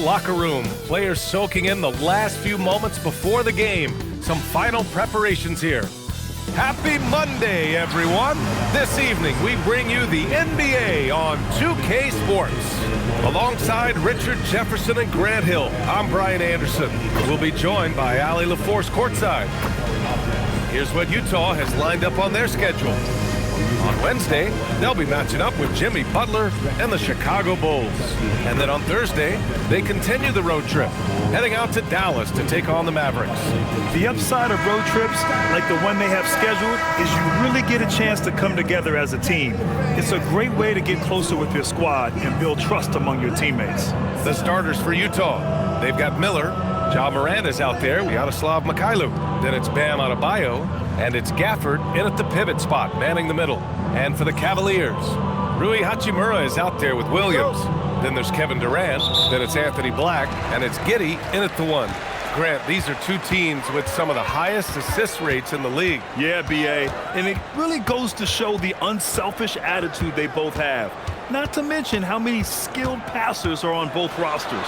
locker room. Players soaking in the last few moments before the game. Some final preparations here. Happy Monday, everyone. This evening, we bring you the NBA on 2K Sports. Alongside Richard Jefferson and Grant Hill, I'm Brian Anderson. We'll be joined by Allie LaForce courtside. Here's what Utah has lined up on their schedule. On Wednesday, they'll be matching up with Jimmy Butler and the Chicago Bulls. And then on Thursday, they continue the road trip, heading out to Dallas to take on the Mavericks. The upside of road trips, like the one they have scheduled, is you really get a chance to come together as a team. It's a great way to get closer with your squad and build trust among your teammates. The starters for Utah, they've got Miller, Ja Morant is out there, Yaroslav Mikhailuk. Then it's Bam Adebayo, and it's Gafford in at the pivot spot, manning the middle. And for the Cavaliers, Rui Hachimura is out there with Williams. Then there's Kevin Durant, then it's Anthony Black, and it's Giddey in at the 1. Grant, these are two teams with some of the highest assist rates in the league. Yeah, B.A., and it really goes to show the unselfish attitude they both have. Not to mention how many skilled passers are on both rosters.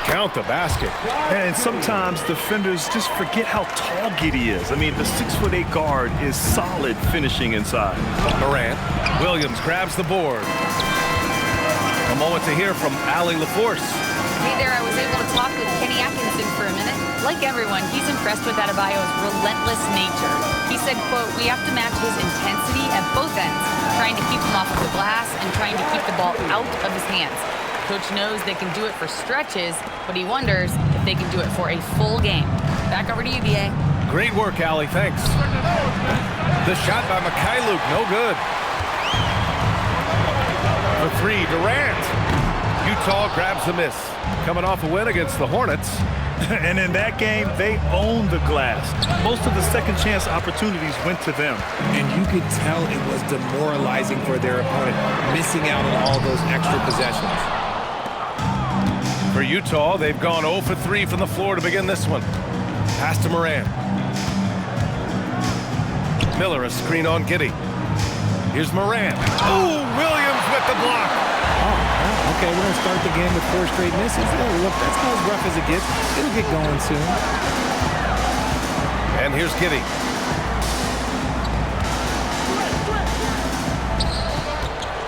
Count the basket. And sometimes defenders just forget how tall Giddey is. I mean, the 6'8" guard is solid finishing inside. Morant. Williams grabs the board. A moment to hear from Allie LaForce. Hey there, I was able to talk with Kenny Atkinson for a minute. Like everyone, he's impressed with Adebayo's relentless nature. He said, quote, "We have to match his intensity at both ends, trying to keep him off of the glass and trying to keep the ball out of his hands. Coach knows they can do it for stretches, but he wonders if they can do it for a full game." Back over to you, B.A. Great work, Allie. Thanks. The shot by Mikhailuk, no good. For 3, Durant. Utah grabs the miss. Coming off a win against the Hornets. And in that game, they owned the glass. Most of the second chance opportunities went to them. And you could tell it was demoralizing for their opponent, missing out on all those extra possessions. For Utah, they've gone 0 for 3 from the floor to begin this one. Pass to Morant. Miller, a screen on Giddey. Here's Morant. Oh, Williams with the block. Oh, okay, we're going to start the game with 4 straight misses. Oh, look, that's not as rough as it gets. It'll get going soon. And here's Giddey.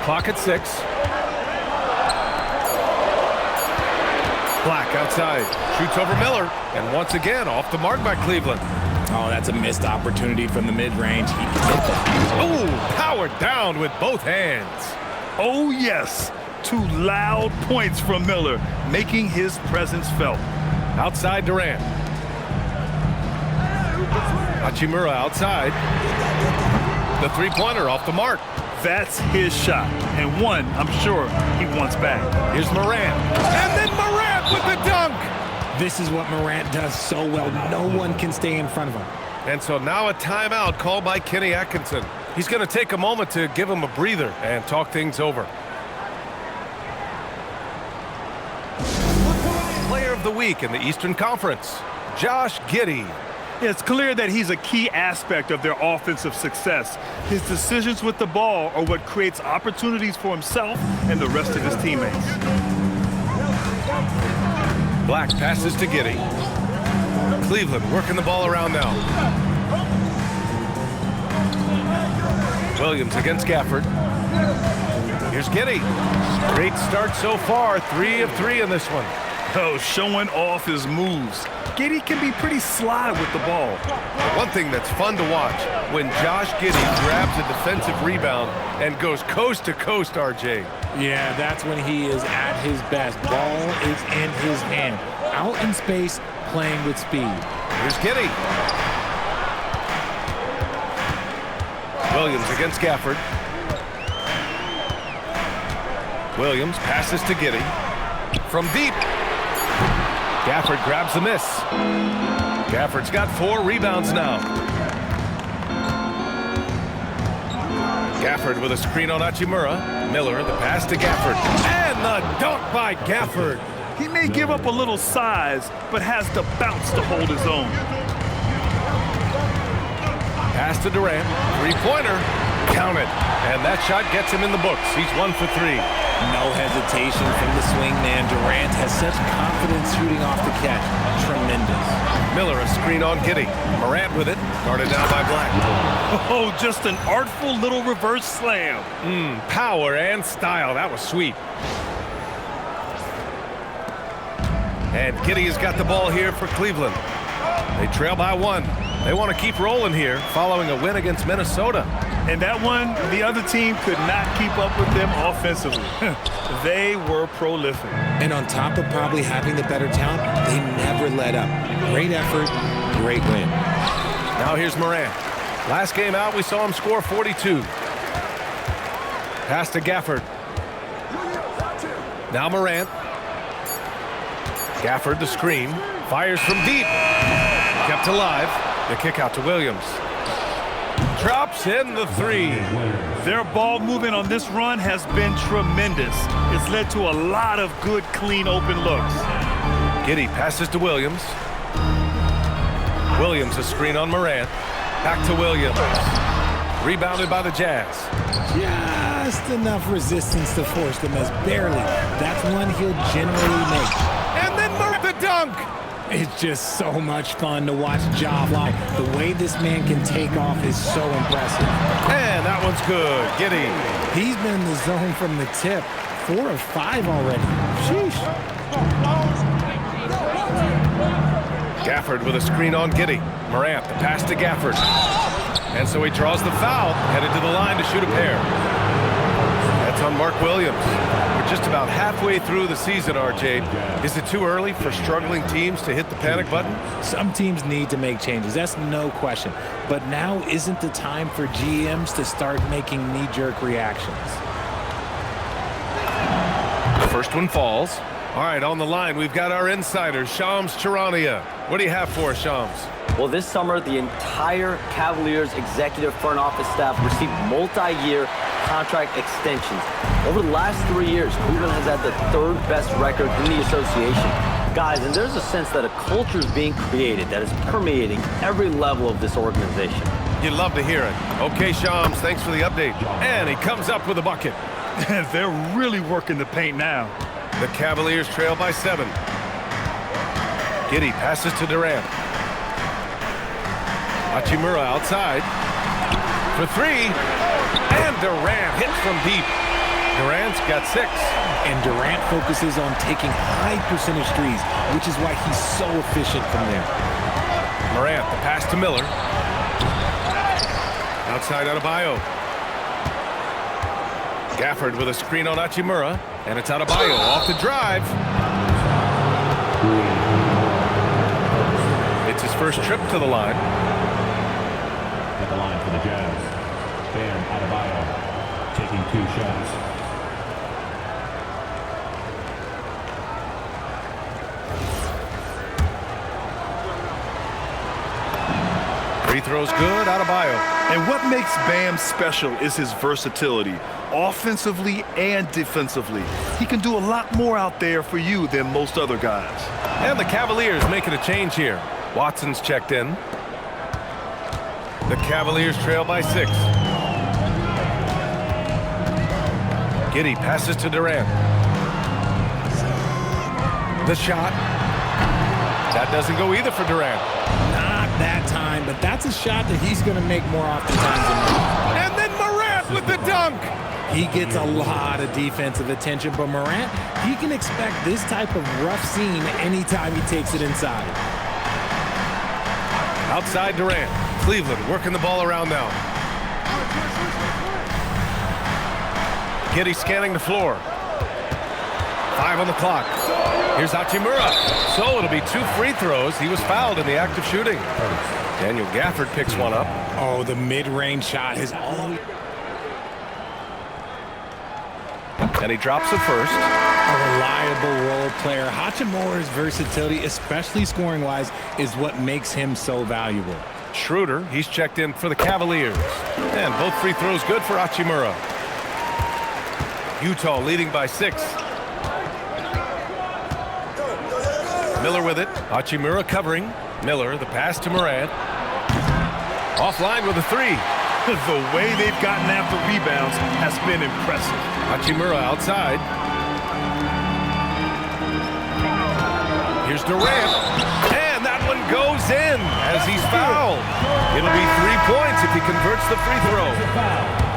Clock at 6. Black outside, shoots over Miller, and once again off the mark by Cleveland. Oh, that's a missed opportunity from the mid-range. He hit that. Oh, powered down with both hands. Oh, yes. 2 loud points from Miller, making his presence felt. Outside Durant. Hachimura outside. The three-pointer off the mark. That's his shot, and one I'm sure he wants back. Here's Morant. And then Morant with the dunk. This is what Morant does so well. No one can stay in front of him. And so now a timeout called by Kenny Atkinson. He's going to take a moment to give him a breather and talk things over. Player of the week in the Eastern Conference, Josh Giddey. It's clear that he's a key aspect of their offensive success. His decisions with the ball are what creates opportunities for himself and the rest of his teammates. Black passes to Giddey. Cleveland working the ball around now. Williams against Gafford. Here's Giddey. Great start so far. 3 of 3 in this one. Oh, showing off his moves. Giddey can be pretty sly with the ball. One thing that's fun to watch, when Josh Giddey grabs a defensive rebound and goes coast to coast, RJ. Yeah, that's when he is at his best. Ball is in his hand. Out in space, playing with speed. Here's Giddey. Williams against Gafford. Williams passes to Giddey. From deep. Gafford grabs the miss. Gafford's got 4 rebounds now. Gafford with a screen on Hachimura. Miller, the pass to Gafford. And the dunk by Gafford. He may give up a little size, but has the bounce to hold his own. Pass to Durant. Three-pointer. Count it. And that shot gets him in the books. He's 1 for 3. No No hesitation from the swingman. Durant has such confidence shooting off the catch. Tremendous. Miller, a screen on Giddey. Morant with it, guarded down by Black. Oh, just an artful little reverse slam. Power and style. That was sweet. And Giddey has got the ball here for Cleveland. They trail by 1. They want to keep rolling here following a win against Minnesota. And that one, the other team could not keep up with them offensively. They were prolific. And on top of probably having the better talent, they never let up. Great effort, great win. Now here's Morant. Last game out, we saw him score 42. Pass to Gafford. Now Morant. Gafford, the screen. Fires from deep. Kept alive. The kick out to Williams. Drops in the 3. Their ball movement on this run has been tremendous. It's led to a lot of good, clean, open looks. Giddey passes to Williams. Williams, a screen on Morant. Back to Williams. Rebounded by the Jazz. Just enough resistance to force them as barely. That's one he'll generally make. And then Morant the dunk. It's just so much fun to watch Ja fly. The way this man can take off is so impressive. And that one's good. Giddey. He's been in the zone from the tip. 4 of 5 already. Sheesh. Gafford with a screen on Giddey. Morant, the pass to Gafford. And so he draws the foul, headed to the line to shoot a pair. That's on Mark Williams. We're just about halfway through the season, RJ. Is it too early for struggling teams to hit the panic button? Some teams need to make changes, that's no question. But now isn't the time for GMs to start making knee-jerk reactions. The first one falls. All right, on the line, we've got our insider, Shams Charania. What do you have for us, Shams? Well, this summer, the entire Cavaliers executive front office staff received multi-year contract extensions. Over the last 3 years, Cleveland has had the 3rd best record in the association. Guys, and there's a sense that a culture is being created that is permeating every level of this organization. You'd love to hear it. Okay, Shams, thanks for the update. And he comes up with a bucket. They're really working the paint now. The Cavaliers trail by 7. Giddey passes to Durant. Hachimura outside for 3. And Durant hits from deep. Durant's got 6. And Durant focuses on taking high percentage threes, which is why he's so efficient from there. Morant, the pass to Miller. Outside Adebayo. Gafford with a screen on Hachimura. And it's Adebayo off the drive. It's his first trip to the line. At the line for the Jazz, Bam Adebayo taking 2 shots. Free throws good, Adebayo. And what makes Bam special is his versatility, offensively and defensively. He can do a lot more out there for you than most other guys. And the Cavaliers making a change here. Watson's checked in. The Cavaliers trail by 6. Giddey passes to Durant. The shot. That doesn't go either for Durant. Not that time, but that's a shot that he's going to make more oftentimes than not. And then Morant with the dunk. He gets a lot of defensive attention, but Morant, he can expect this type of rough scene anytime he takes it inside. Outside Durant. Cleveland working the ball around now. Giddey scanning the floor. 5 on the clock. Here's Hachimura. So it'll be 2 free throws. He was fouled in the act of shooting. Daniel Gafford picks one up. Oh, the mid-range shot is all. And he drops the first. A reliable role player. Hachimura's versatility, especially scoring-wise, is what makes him so valuable. Schroeder, he's checked in for the Cavaliers. And both free throws good for Hachimura. Utah leading by 6. Miller with it. Hachimura covering. Miller, the pass to Morant. Offline with a 3. The way they've gotten after rebounds has been impressive. Hachimura outside. Here's Durant. And that one goes in as he's fouled. It'll be 3 points if he converts the free throw.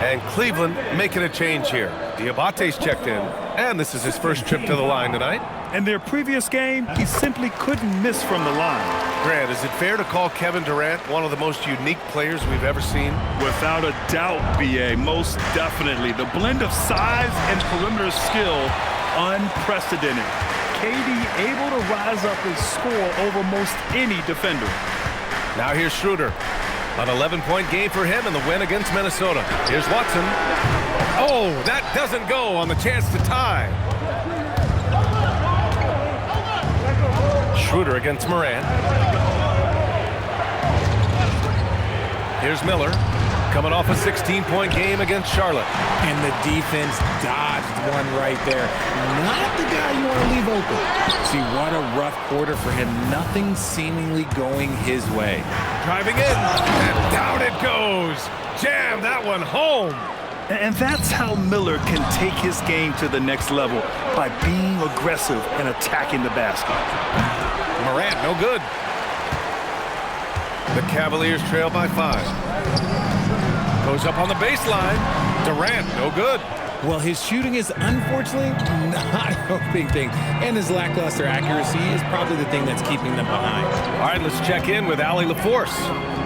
And Cleveland making a change here. Diabate's checked in, and this is his first trip to the line tonight. In their previous game, he simply couldn't miss from the line. Grant, is it fair to call Kevin Durant one of the most unique players we've ever seen? Without a doubt, B.A., most definitely. The blend of size and perimeter skill, unprecedented. KD able to rise up and score over most any defender. Now here's Schroeder. An 11-point game for him in the win against Minnesota. Here's Watson. Oh, that doesn't go on the chance to tie. Schroeder against Morant. Here's Miller, coming off a 16-point game against Charlotte. And the defense dodged one right there. Not the guy you want to leave open. See, what a rough quarter for him. Nothing seemingly going his way. Driving in, and down it goes. Jam that one home. And that's how Miller can take his game to the next level, by being aggressive and attacking the basket. Morant, no good. The Cavaliers trail by 5. Goes up on the baseline. Durant, no good. Well, his shooting is unfortunately not a big thing, and his lackluster accuracy is probably the thing that's keeping them behind. All right, let's check in with Allie LaForce.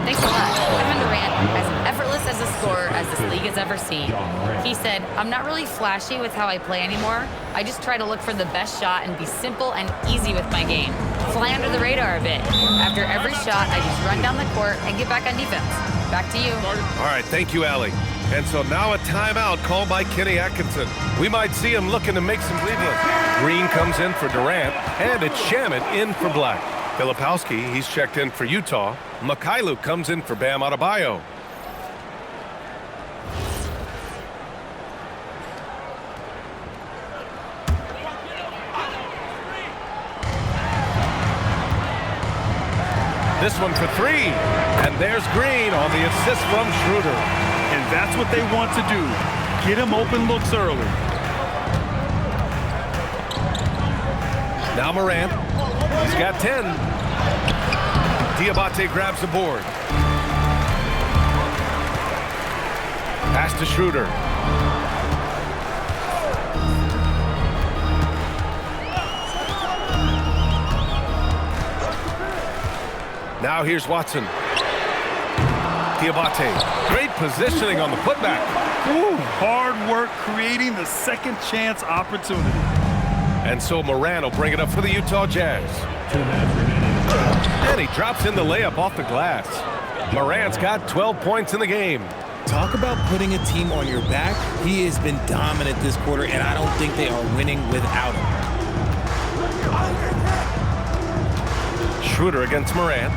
Thanks a lot. Kevin Durant, as effortless as a scorer as this league has ever seen. He said, I'm not really flashy with how I play anymore. I just try to look for the best shot and be simple and easy with my game. Fly under the radar a bit. After every shot, I just run down the court and get back on defense. Back to you. All right, thank you, Allie. And so now a timeout called by Kenny Atkinson. We might see him looking to make some Cleveland. Green comes in for Durant, and it's Shamet in for Black. Filipowski, he's checked in for Utah. Mikhailuk comes in for Bam Adebayo. This one for 3. And there's Green on the assist from Schroeder. And that's what they want to do. Get him open looks early. Now Morant. He's got 10. Diabate grabs the board. Pass to Schroeder. Now here's Watson. Diabate. Great positioning on the putback. Ooh, hard work creating the second chance opportunity. And so Morant will bring it up for the Utah Jazz. And he drops in the layup off the glass. Morant's got 12 points in the game. Talk about putting a team on your back. He has been dominant this quarter, and I don't think they are winning without him. Schroeder against Morant.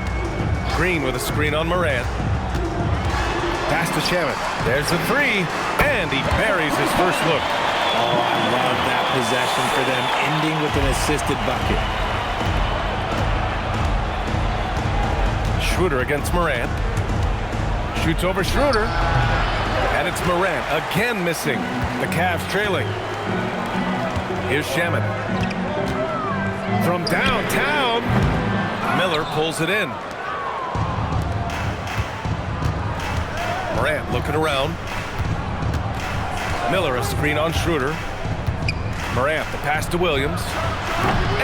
Green with a screen on Morant. Pass to Shamet. There's the 3, and he buries his first look. Oh, I love that possession for them, ending with an assisted bucket. Schroeder against Morant. Shoots over Schroeder. And it's Morant again missing. The Cavs trailing. Here's Shamet. From downtown, Miller pulls it in. Morant looking around. Miller a screen on Schroeder. Morant the pass to Williams.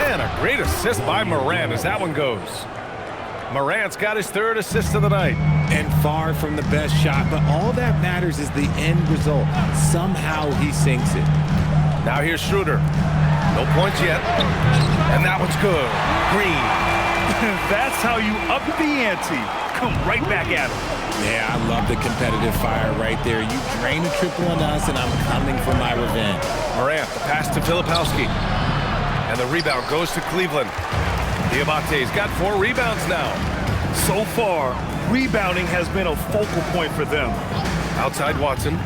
And a great assist by Morant as that one goes. Morant's got his 3rd assist of the night. And far from the best shot, but all that matters is the end result. Somehow he sinks it. Now here's Schroeder. No points yet. And that one's good. Green. That's how you up the ante. Come right back at him. Yeah, I love the competitive fire right there. You drain a triple on us, and I'm coming for my revenge. Morant, the pass to Filipowski. And the rebound goes to Cleveland. Diabate's got 4 rebounds now. So far, rebounding has been a focal point for them. Outside Watson.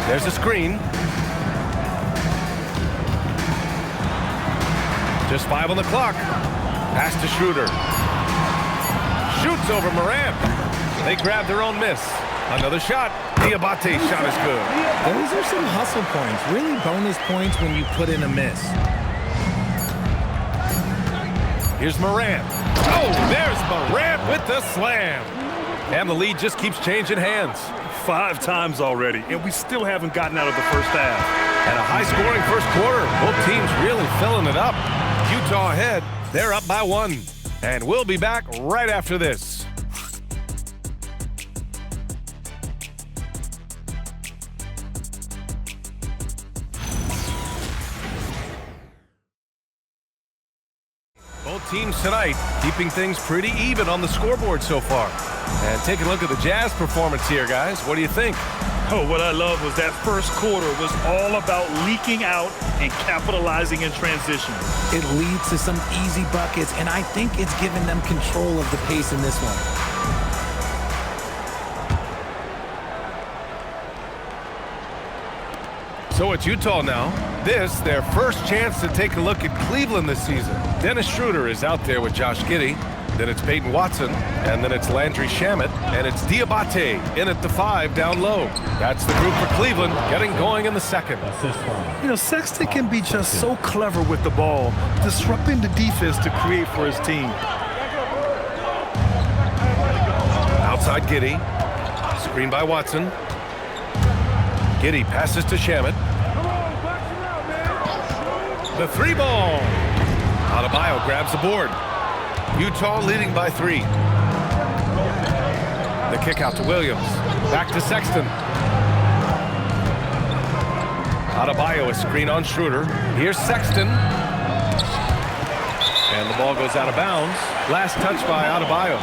There's a screen. Just 5 on the clock. Pass to Schroeder. Shoots over Morant. They grab their own miss. Another shot. Diabate's shot is good. Those are some hustle points. Really bonus points when you put in a miss. Here's Morant. Oh, there's Morant with the slam. And the lead just keeps changing hands. 5 times already, and we still haven't gotten out of the first half. And a high-scoring first quarter. Both teams really filling it up. Utah ahead. They're up by 1. And we'll be back right after this. Both teams tonight keeping things pretty even on the scoreboard so far. And take a look at the Jazz performance here, guys. What do you think? Oh, what I love was that first quarter was all about leaking out and capitalizing in transition. It leads to some easy buckets, and I think it's given them control of the pace in this one. So it's Utah now. This, their first chance to take a look at Cleveland this season. Dennis Schroeder is out there with Josh Giddey. Then it's Peyton Watson, and then it's Landry Shamet, and it's Diabate in at the 5 down low. That's the group for Cleveland getting going in the second. You know, Sexton can be just so clever with the ball, disrupting the defense to create for his team. Outside Giddey. Screen by Watson. Giddey passes to Shamet. The 3 ball. Adebayo grabs the board. Utah leading by 3. The kick out to Williams. Back to Sexton. Adebayo, a screen on Schroeder. Here's Sexton. And the ball goes out of bounds. Last touch by Adebayo.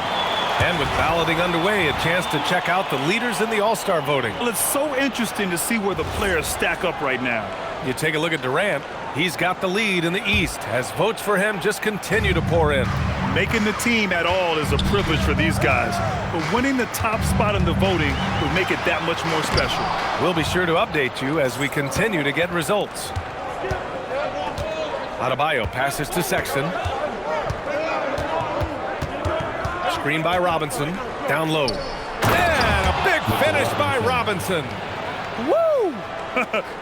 And with balloting underway, a chance to check out the leaders in the All-Star voting. Well, it's so interesting to see where the players stack up right now. You take a look at Durant. He's got the lead in the East as votes for him just continue to pour in. Making the team at all is a privilege for these guys, but winning the top spot in the voting would make it that much more special. We'll be sure to update you as we continue to get results. Adebayo passes to Sexton. Screen by Robinson, down low. And a big finish by Robinson. Woo!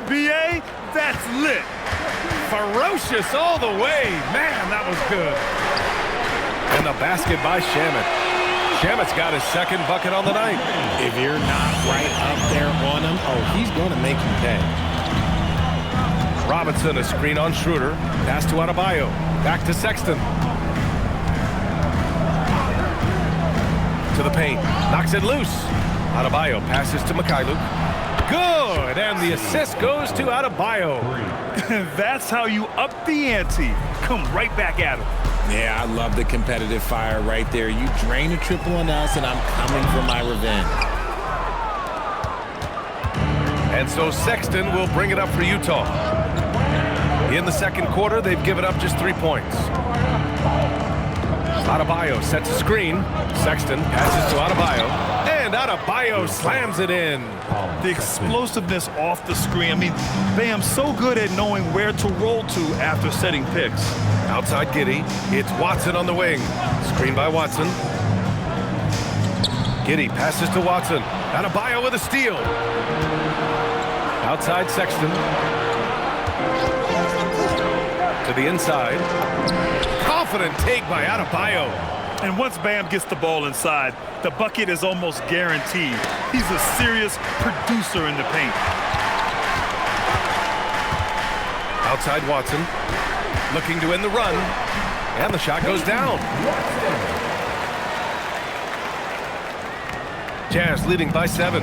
B.A., that's lit. Ferocious all the way. Man, that was good. And the basket by Shamet. Shamet's got his second bucket on the night. If you're not right up there on him, oh, he's going to make you pay. Robinson, a screen on Schroeder. Pass to Adebayo. Back to Sexton. To the paint. Knocks it loose. Adebayo passes to Mikhailuk. Good, and the assist goes to Adebayo. That's how you up the ante. Come right back at him. Yeah, I love the competitive fire right there. You drain a triple on us, and I'm coming for my revenge. And so Sexton will bring it up for Utah. In the second quarter, they've given up just 3 points. Adebayo sets a screen. Sexton passes to Adebayo. And Adebayo slams it in. The explosiveness off the screen. I mean, Bam's so good at knowing where to roll to after setting picks. Outside Giddey. It's Watson on the wing. Screen by Watson. Giddey passes to Watson. Adebayo with a steal. Outside Sexton. To the inside. Confident take by Adebayo. And once Bam gets the ball inside, the bucket is almost guaranteed. He's a serious producer in the paint. Outside Watson. Looking to end the run. And the shot goes down. Jazz leading by 7.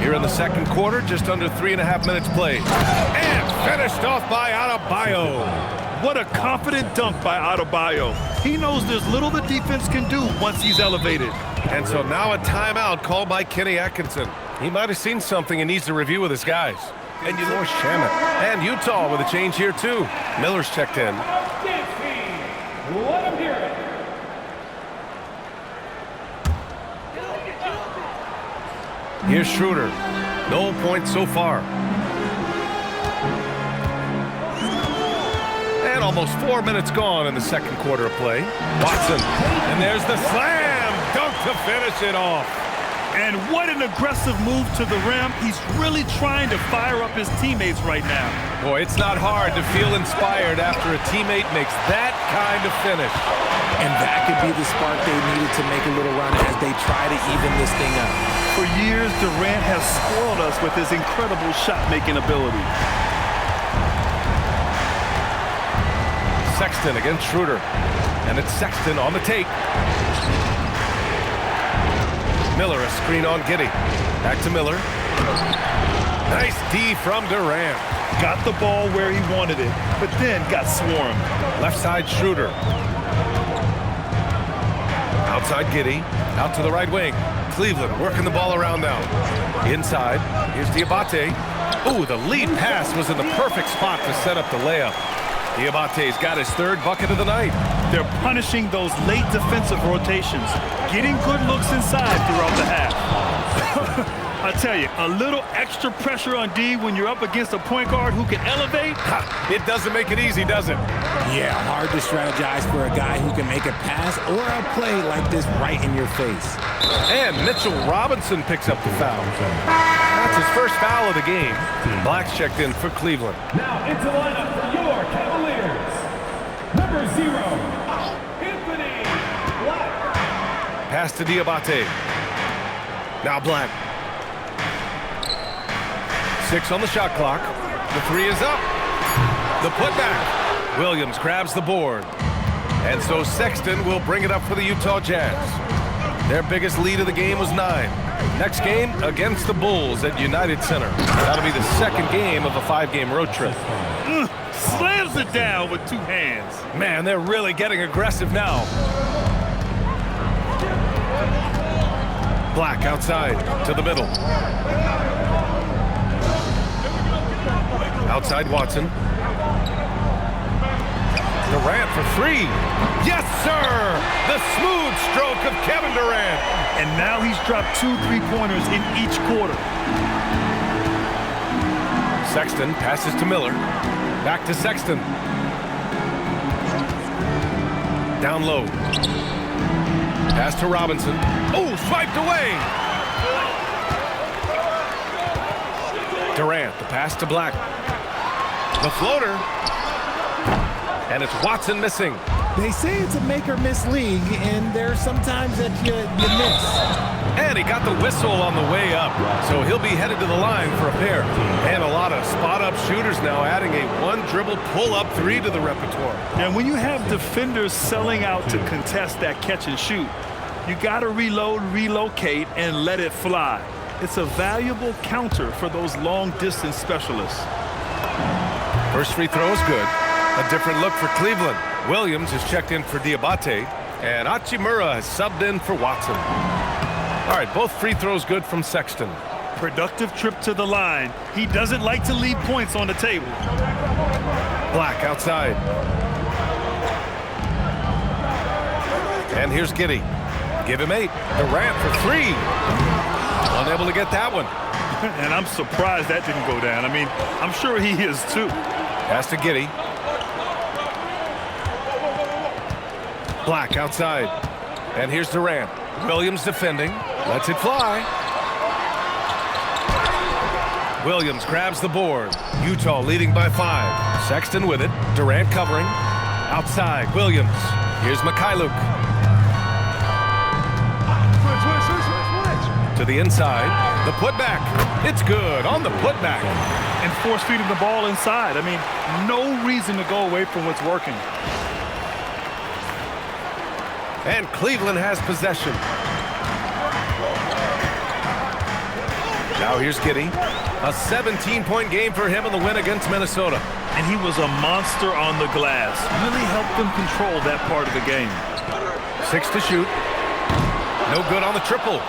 Here in the second quarter, just under 3.5 minutes played. And finished off by Adebayo. What a confident dunk by Adebayo. He knows there's little the defense can do once he's elevated. And so now a timeout called by Kenny Atkinson. He might have seen something and needs to review with his guys. And you know Shamet. And Utah with a change here too. Miller's checked in. Here's Schroeder. No points so far. And almost 4 minutes gone in the second quarter of play. Watson. And there's the slam dunk to finish it off. And what an aggressive move to the rim. He's really trying to fire up his teammates right now. Boy, it's not hard to feel inspired after a teammate makes that kind of finish. And that could be the spark they needed to make a little run as they try to even this thing up. For years, Durant has spoiled us with his incredible shot-making ability. Sexton against Schroeder. And it's Sexton on the take. Miller, a screen on Giddey. Back to Miller. Nice D from Durant. Got the ball where he wanted it, but then got swarmed. Left side, Schroeder. Outside Giddey. Out to the right wing. Cleveland working the ball around now. Inside. Here's Diabate. Ooh, the lead pass was in the perfect spot to set up the layup. Diabate's got his third bucket of the night. They're punishing those late defensive rotations, getting good looks inside throughout the half. I tell you, a little extra pressure on D when you're up against a point guard who can elevate. It doesn't make it easy, does it? Yeah, hard to strategize for a guy who can make a pass or a play like this right in your face. And Mitchell Robinson picks up the foul. That's his first foul of the game. Black's checked in for Cleveland. Now into lineup for your Cavaliers. Number 0, Anthony Black. Pass to Diabate. Now Black. 6 on the shot clock. The 3 is up. The putback. Williams grabs the board. And so Sexton will bring it up for the Utah Jazz. Their biggest lead of the game was 9. Next game against the Bulls at United Center. That'll be the second game of a 5-game road trip. Slams it down with 2 hands. Man, they're really getting aggressive now. Black outside to the middle. Outside Watson. Durant for 3. Yes, sir! The smooth stroke of Kevin Durant. And now he's dropped 2 3-pointers in each quarter. Sexton passes to Miller. Back to Sexton. Down low. Pass to Robinson. Oh, swiped away! Durant, the pass to Black. The floater. And it's Watson missing. They say it's a make-or-miss league, and there's sometimes that you miss. And he got the whistle on the way up, so he'll be headed to the line for a pair. And a lot of spot-up shooters now, adding a one-dribble pull-up 3 to the repertoire. And when you have defenders selling out to contest that catch and shoot, you got to reload, relocate, and let it fly. It's a valuable counter for those long-distance specialists. First free throw is good. A different look for Cleveland. Williams has checked in for Diabate, and Hachimura has subbed in for Watson. All right, both free throws good from Sexton. Productive trip to the line. He doesn't like to leave points on the table. Black outside. And here's Giddey. Give him 8. Durant for 3. Unable to get that one. And I'm surprised that didn't go down. I mean, I'm sure he is too. Pass to Giddey. Black outside. And here's Durant. Williams defending. Lets it fly. Williams grabs the board. Utah leading by 5. Sexton with it. Durant covering. Outside, Williams. Here's Mikhailuk. To the inside. The putback. It's good on the putback. And force feeding the ball inside. I mean, no reason to go away from what's working. And Cleveland has possession. Now here's Giddey. A 17-point game for him in the win against Minnesota. And he was a monster on the glass. Really helped them control that part of the game. 6 to shoot. No good on the triple.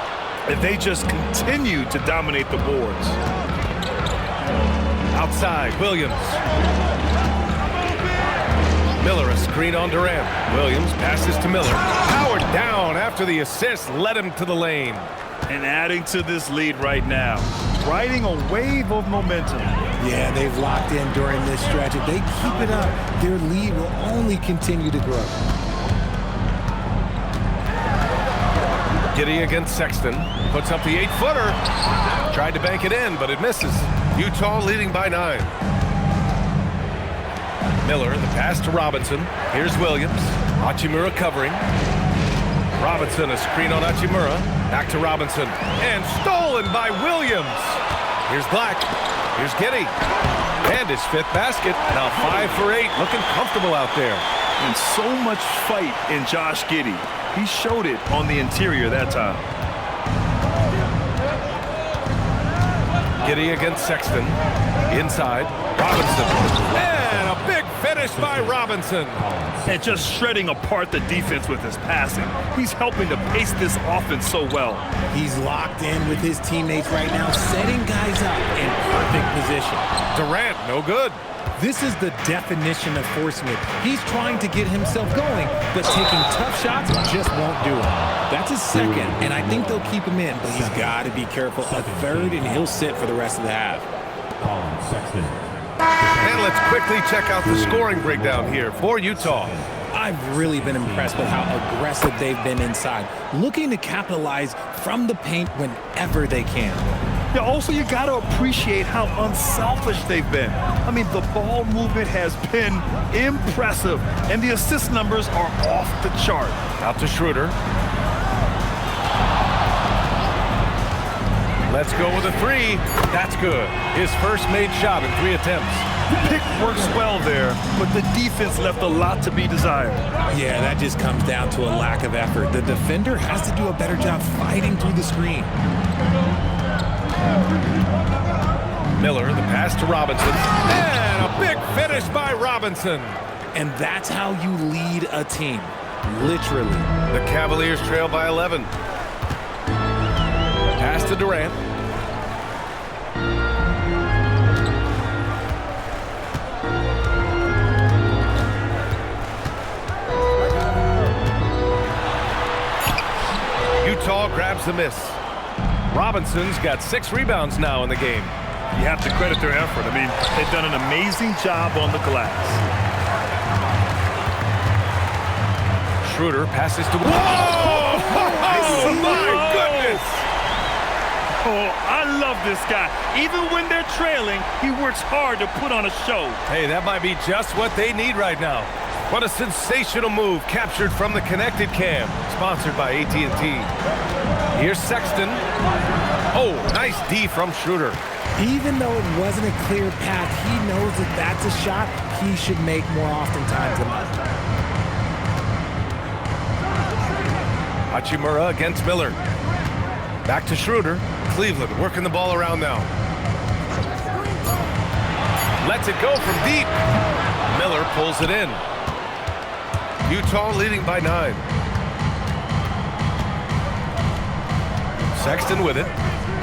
And they just continue to dominate the boards. Outside, Williams. Miller, a screen on Durant. Williams passes to Miller. Powered down after the assist led him to the lane. And adding to this lead right now. Riding a wave of momentum. Yeah, they've locked in during this stretch. If they keep it up, their lead will only continue to grow. Giddey against Sexton. Puts up the 8-footer. Tried to bank it in, but it misses. Utah leading by 9. Miller, the pass to Robinson. Here's Williams. Hachimura covering. Robinson, a screen on Hachimura. Back to Robinson. And stolen by Williams. Here's Black. Here's Giddey. And his 5th basket. Now 5 for 8. Looking comfortable out there. And so much fight in Josh Giddey. He showed it on the interior that time. Giddey against Sexton. Inside. Robinson. And a big finish by Robinson. And just shredding apart the defense with his passing. He's helping to pace this offense so well. He's locked in with his teammates right now, setting guys up in perfect position. Durant, no good. This is the definition of forcing it. He's trying to get himself going, but taking tough shots just won't do it. That's his 2nd, and I think they'll keep him in, but he's got to be careful. A 3rd, and he'll sit for the rest of the half. Collin Sexton. And let's quickly check out the scoring breakdown here for Utah. I've really been impressed with how aggressive they've been inside, looking to capitalize from the paint whenever they can. Yeah, also, you got to appreciate how unselfish they've been. I mean, the ball movement has been impressive, and the assist numbers are off the chart. Out to Schroeder. Let's go with a 3. That's good. His first made shot in 3 attempts. The pick works well there, but the defense left a lot to be desired. Yeah, that just comes down to a lack of effort. The defender has to do a better job fighting through the screen. Miller, the pass to Robinson. And a big finish by Robinson. And that's how you lead a team, literally. The Cavaliers trail by 11. Pass to Durant. Utah grabs the miss. Robinson's got 6 rebounds now in the game. You have to credit their effort. I mean, they've done an amazing job on the glass. Schroeder passes to... Whoa! Oh, my goodness! Oh, I love this guy. Even when they're trailing, he works hard to put on a show. Hey, that might be just what they need right now. What a sensational move captured from the Connected Cam, sponsored by AT&T. Here's Sexton. Oh, nice D from Schroeder. Even though it wasn't a clear path, he knows that that's a shot he should make more oftentimes than not. Hachimura against Miller. Back to Schroeder. Cleveland working the ball around now. Lets it go from deep. Miller pulls it in. Utah leading by 9. Sexton with it.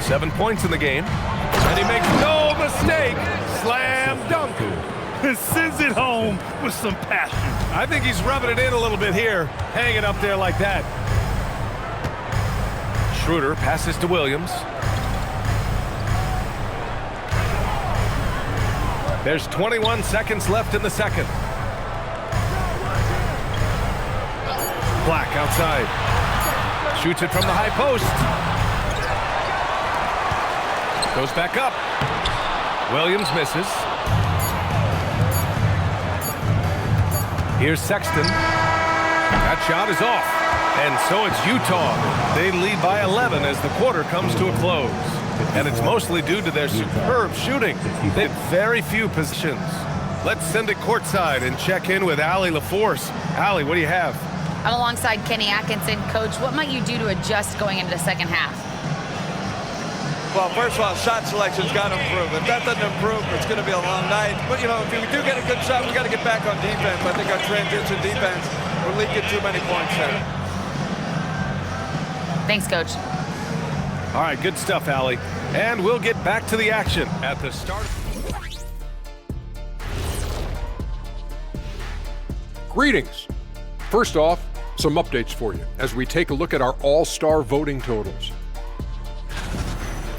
7 points in the game. And he makes no mistake. Slam dunk. And sends it home with some passion. I think he's rubbing it in a little bit here. Hang it up there like that. Schroeder passes to Williams. There's 21 seconds left in the second. Black outside. Shoots it from the high post. Goes back up. Williams misses. Here's Sexton. That shot is off. And so it's Utah. They lead by 11 as the quarter comes to a close. And it's mostly due to their superb shooting. They have very few positions. Let's send it courtside and check in with Allie LaForce. Allie, what do you have? I'm alongside Kenny Atkinson. Coach, what might you do to adjust going into the second half? Well, first of all, shot selection's got to improve. If that doesn't improve, it's going to be a long night. But, you know, if we do get a good shot, we got to get back on defense. I think our transition defense, we're leaking too many points there. Thanks, Coach. All right, good stuff, Allie. And we'll get back to the action at the start. Greetings. First off, some updates for you as we take a look at our all-star voting totals.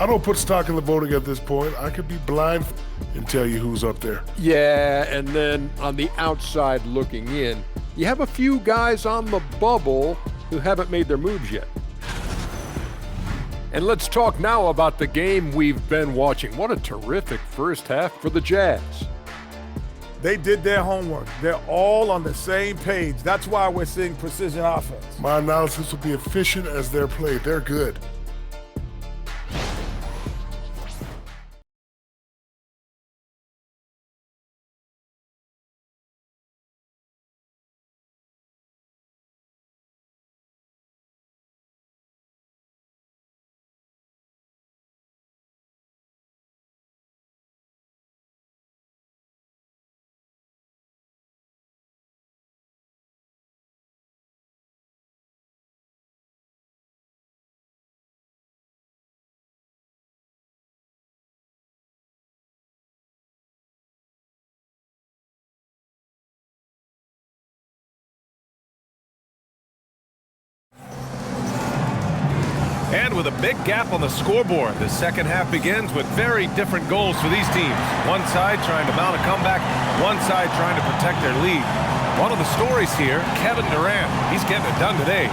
I don't put stock in the voting at this point. I could be blind and tell you who's up there. Yeah, and then on the outside looking in, you have a few guys on the bubble who haven't made their moves yet. And let's talk now about the game we've been watching. What a terrific first half for the Jazz. They did their homework. They're all on the same page. That's why we're seeing precision offense. My analysis will be efficient as they're played. They're good. And with a big gap on the scoreboard, the second half begins with very different goals for these teams. One side trying to mount a comeback, one side trying to protect their lead. One of the stories here, Kevin Durant. He's getting it done today.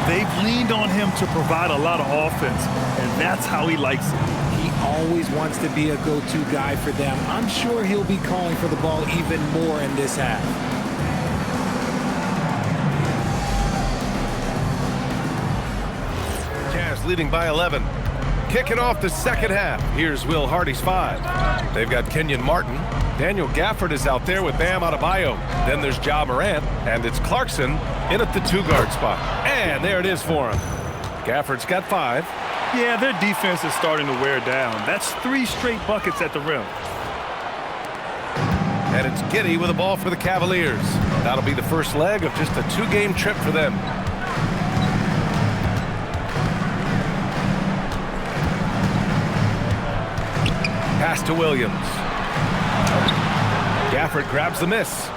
They've leaned on him to provide a lot of offense, and that's how he likes it. He always wants to be a go-to guy for them. I'm sure he'll be calling for the ball even more in this half. Leading by 11. Kicking off the second half. Here's Will Hardy's 5. They've got Kenyon Martin. Daniel Gafford is out there with Bam Adebayo. Then there's Ja Morant, and it's Clarkson in at the 2-guard spot. And there it is for him. Gafford's got 5. Yeah, their defense is starting to wear down. That's 3 straight buckets at the rim. And it's Giddey with the ball for the Cavaliers. That'll be the first leg of just a 2-game trip for them. Pass to Williams. Gafford grabs the miss.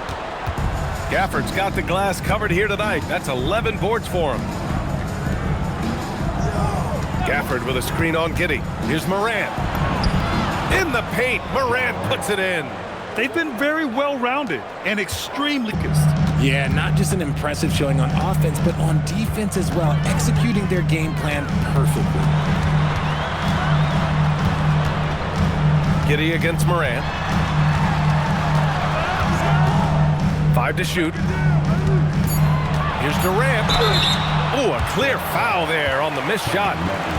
Gafford's got the glass covered here tonight. That's 11 boards for him. Gafford with a screen on Giddey. Here's Morant. In the paint, Morant puts it in. They've been very well-rounded and extremely focused. Yeah, not just an impressive showing on offense, but on defense as well, executing their game plan perfectly. Giddey against Morant. 5 to shoot. Here's Durant. Oh, a clear foul there on the missed shot.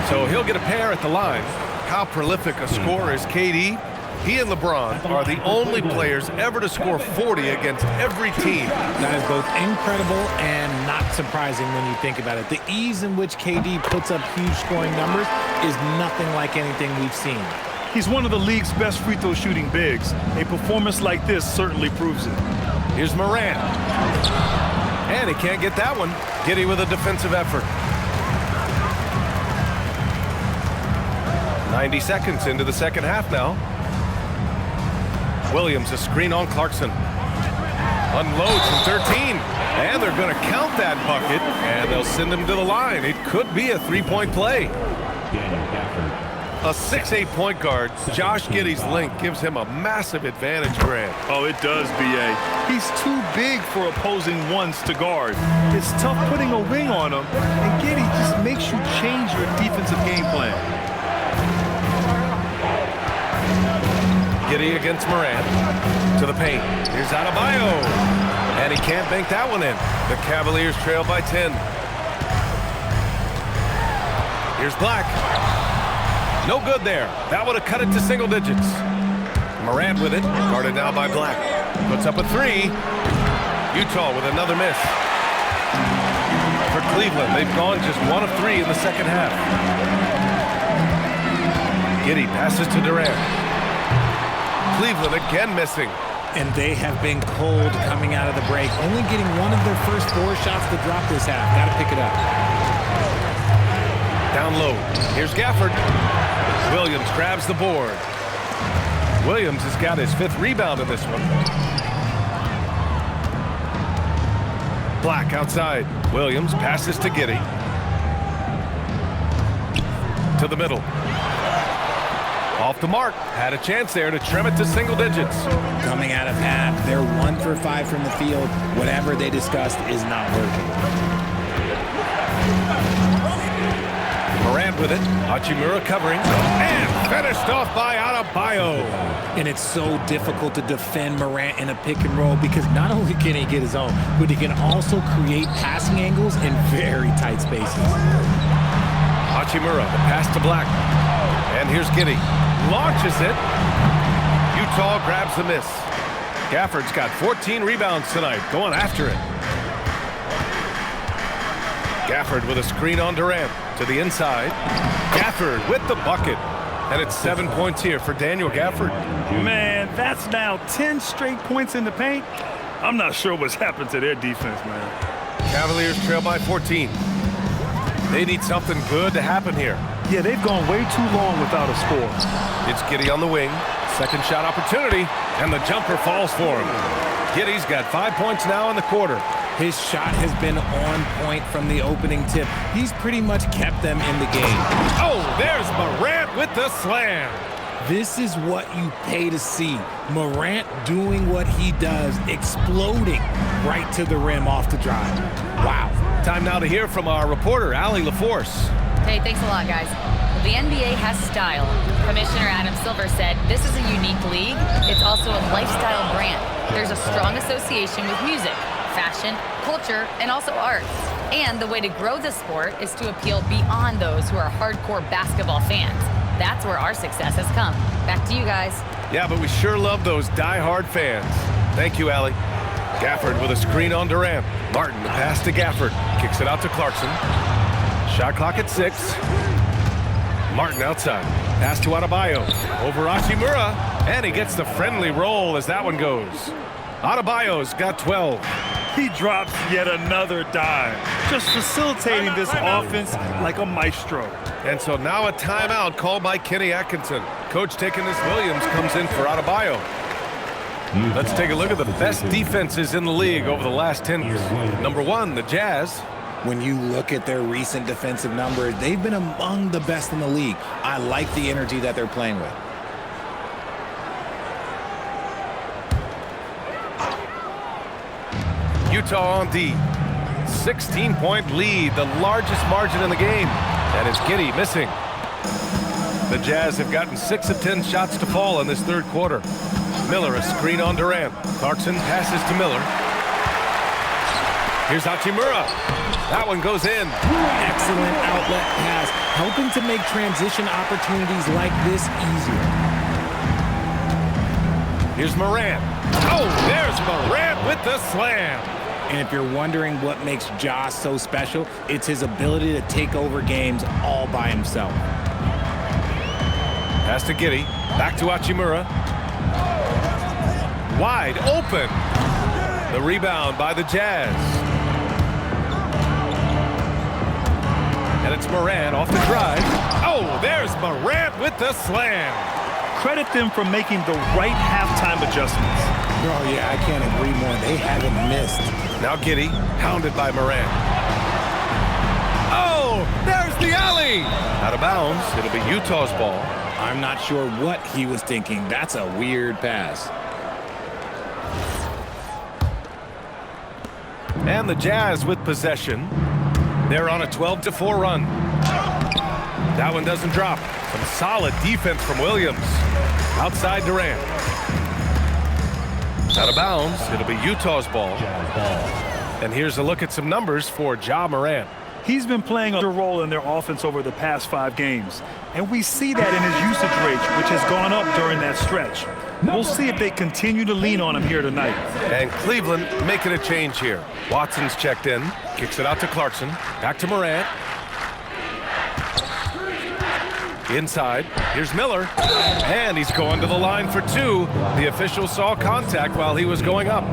So he'll get a pair at the line. How prolific a scorer is KD? He and LeBron are the only players ever to score 40 against every team. That is both incredible and not surprising when you think about it. The ease in which KD puts up huge scoring numbers is nothing like anything we've seen. He's one of the league's best free throw shooting bigs. A performance like this certainly proves it. Here's Morant. And he can't get that one. Giddey with a defensive effort. 90 seconds into the second half now. Williams, a screen on Clarkson. Unloads from 13. And they're going to count that bucket. And they'll send him to the line. It could be a 3-point play. A 6'8" point guard, Josh Giddey's length gives him a massive advantage, Grant. Oh, it does, B.A. He's too big for opposing ones to guard. It's tough putting a wing on him, and Giddey just makes you change your defensive game plan. Giddey against Morant. To the paint. Here's Adebayo. And he can't bank that one in. The Cavaliers trail by 10. Here's Black. No good there. That would have cut it to single digits. Morant with it. Guarded now by Black. Puts up a 3. Utah with another miss. For Cleveland, they've gone just 1 of 3 in the second half. Giddey passes to Durant. Cleveland again missing. And they have been cold coming out of the break. Only getting one of their first 4 shots to drop this half. Got to pick it up. Down low. Here's Gafford. Williams grabs the board. Williams has got his 5th rebound in this one. Black outside. Williams passes to Giddey. To the middle. Off the mark. Had a chance there to trim it to single digits. Coming out of half, they're 1 for 5 from the field. Whatever they discussed is not working. Morant Morant with it. Hachimura covering. And finished off by Adebayo. And it's so difficult to defend Morant in a pick and roll because not only can he get his own, but he can also create passing angles in very tight spaces. Hachimura, the pass to Black. And here's Giddey. Launches it. Utah grabs the miss. Gafford's got 14 rebounds tonight, going after it. Gafford with a screen on Durant to the inside. Gafford with the bucket. And it's 7 points here for Daniel Gafford. Man, that's now 10 straight points in the paint. I'm not sure what's happened to their defense, man. Cavaliers trail by 14. They need something good to happen here. Yeah, they've gone way too long without a score. It's Giddey on the wing. Second shot opportunity. And the jumper falls for him. Giddey's got 5 points now in the quarter. His shot has been on point from the opening tip. He's pretty much kept them in the game. Oh, there's Morant with the slam. This is what you pay to see. Morant doing what he does, exploding right to the rim off the drive. Wow. Time now to hear from our reporter, Allie LaForce. Hey, thanks a lot, guys. The NBA has style. Commissioner Adam Silver said this is a unique league. It's also a lifestyle brand. There's a strong association with music, fashion, culture, and also art. And the way to grow the sport is to appeal beyond those who are hardcore basketball fans. That's where our success has come. Back to you guys. Yeah, but we sure love those die-hard fans. Thank you, Allie. Gafford with a screen on Durant. Martin, the pass to Gafford. Kicks it out to Clarkson. Shot clock at 6. Martin outside. Pass to Adebayo. Over Hachimura. And he gets the friendly roll as that one goes. Adebayo's got 12. He drops yet another dime, just facilitating this offense like a maestro. And so now a timeout called by Kenny Atkinson. Coach taking this Williams comes in for Adebayo. Let's take a look at the best defenses in the league over the last 10 years. Number 1, the Jazz. When you look at their recent defensive numbers, they've been among the best in the league. I like the energy that they're playing with. Utah on D. 16-point lead, the largest margin in the game. And it's Giddey missing. The Jazz have gotten 6 of 10 shots to fall in this third quarter. Miller, a screen on Durant. Clarkson passes to Miller. Here's Hachimura. That one goes in. Excellent outlet pass, helping to make transition opportunities like this easier. Here's Morant. Oh, there's Morant with the slam. And if you're wondering what makes Ja so special, it's his ability to take over games all by himself. Pass to Giddey. Back to Hachimura. Wide open. The rebound by the Jazz. And it's Morant off the drive. Oh, there's Morant with the slam. Credit them for making the right halftime adjustments. Oh, yeah, I can't agree more. They haven't missed. Now Giddey, hounded by Morant. Oh, there's the alley. Out of bounds. It'll be Utah's ball. I'm not sure what he was thinking. That's a weird pass. And the Jazz with possession. They're on a 12-4 run. That one doesn't drop. Some solid defense from Williams. Outside Durant. Out of bounds. It'll be Utah's ball. And here's a look at some numbers for Ja Morant. He's been playing a role in their offense over the past 5 games. And we see that in his usage rate, which has gone up during that stretch. We'll see if they continue to lean on him here tonight. And Cleveland making a change here. Watson's checked in. Kicks it out to Clarkson. Back to Morant. Inside. Here's Miller. And he's going to the line for 2. The official saw contact while he was going up.